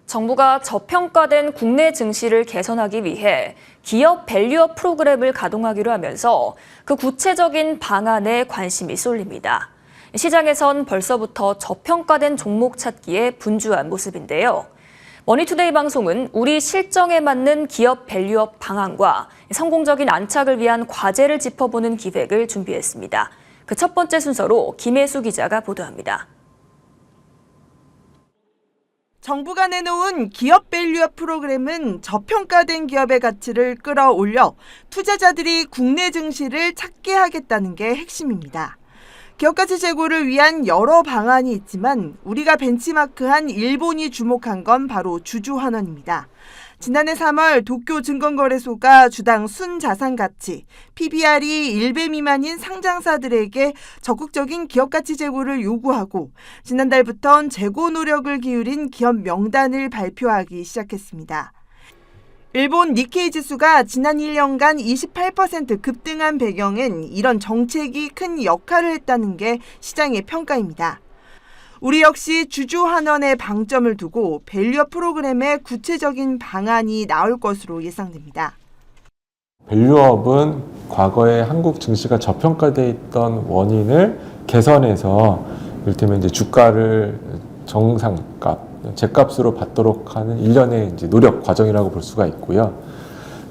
정부가 저평가된 국내 증시를 개선하기 위해 기업 밸류업 프로그램을 가동하기로 하면서 그 구체적인 방안에 관심이 쏠립니다. 시장에선 벌써부터 저평가된 종목 찾기에 분주한 모습인데요. 머니투데이 방송은 우리 실정에 맞는 기업 밸류업 방안과 성공적인 안착을 위한 과제를 짚어보는 기획을 준비했습니다. 그 첫 번째 순서로 김혜수 기자가 보도합니다. 정부가 내놓은 기업 밸류업 프로그램은 저평가된 기업의 가치를 끌어올려 투자자들이 국내 증시를 찾게 하겠다는 게 핵심입니다. 기업가치 제고를 위한 여러 방안이 있지만 우리가 벤치마크한 일본이 주목한 건 바로 주주환원입니다. 지난해 3월 도쿄증권거래소가 주당 순자산가치, PBR이 1배 미만인 상장사들에게 적극적인 기업가치 제고를 요구하고 지난달부턴 제고 노력을 기울인 기업 명단을 발표하기 시작했습니다. 일본 니케이 지수가 지난 1년간 28% 급등한 배경엔 이런 정책이 큰 역할을 했다는 게 시장의 평가입니다. 우리 역시 주주환원에 방점을 두고 밸류업 프로그램의 구체적인 방안이 나올 것으로 예상됩니다. 밸류업은 과거에 한국 증시가 저평가되어 있던 원인을 개선해서 이를테면 이제 주가를 정상값, 제값으로 받도록 하는 일련의 이제 노력 과정이라고 볼 수가 있고요.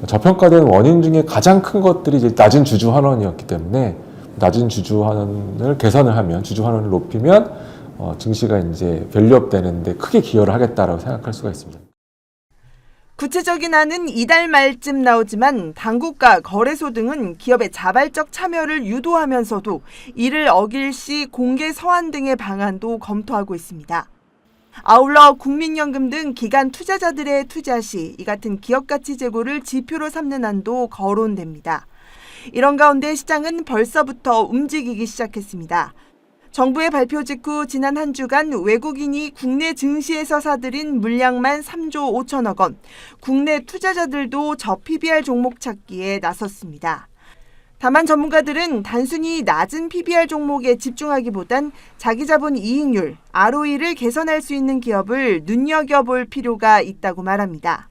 저평가된 원인 중에 가장 큰 것들이 이제 낮은 주주 환원이었기 때문에 낮은 주주 환원을 개선을 하면, 주주 환원을 높이면 증시가 이제 밸류업 되는데 크게 기여를 하겠다라고 생각할 수가 있습니다. 구체적인 안은 이달 말쯤 나오지만 당국과 거래소 등은 기업의 자발적 참여를 유도하면서도 이를 어길 시 공개 서한 등의 방안도 검토하고 있습니다. 아울러 국민연금 등 기관 투자자들의 투자 시 이 같은 기업가치 제고를 지표로 삼는 안도 거론됩니다. 이런 가운데 시장은 벌써부터 움직이기 시작했습니다. 정부의 발표 직후 지난 한 주간 외국인이 국내 증시에서 사들인 물량만 3조 5천억 원, 국내 투자자들도 저PBR 종목 찾기에 나섰습니다. 다만 전문가들은 단순히 낮은 PBR 종목에 집중하기보단 자기자본 이익률, ROE를 개선할 수 있는 기업을 눈여겨볼 필요가 있다고 말합니다.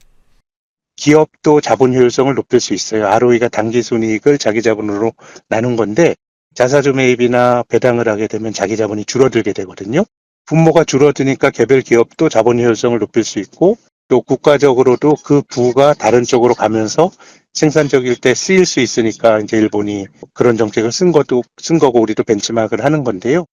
기업도 자본 효율성을 높일 수 있어요. ROE가 당기순이익을 자기자본으로 나눈 건데 자사주 매입이나 배당을 하게 되면 자기자본이 줄어들게 되거든요. 분모가 줄어드니까 개별 기업도 자본 효율성을 높일 수 있고 또 국가적으로도 그 부가 다른 쪽으로 가면서 생산적일 때 쓰일 수 있으니까 이제 일본이 그런 정책을 쓴 거고 우리도 벤치마크를 하는 건데요.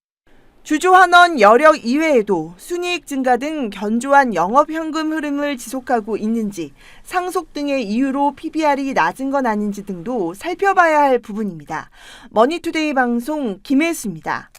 주주환원 여력 이외에도 순이익 증가 등 견조한 영업현금 흐름을 지속하고 있는지, 상속 등의 이유로 PBR이 낮은 건 아닌지 등도 살펴봐야 할 부분입니다. 머니투데이 방송 김혜수입니다.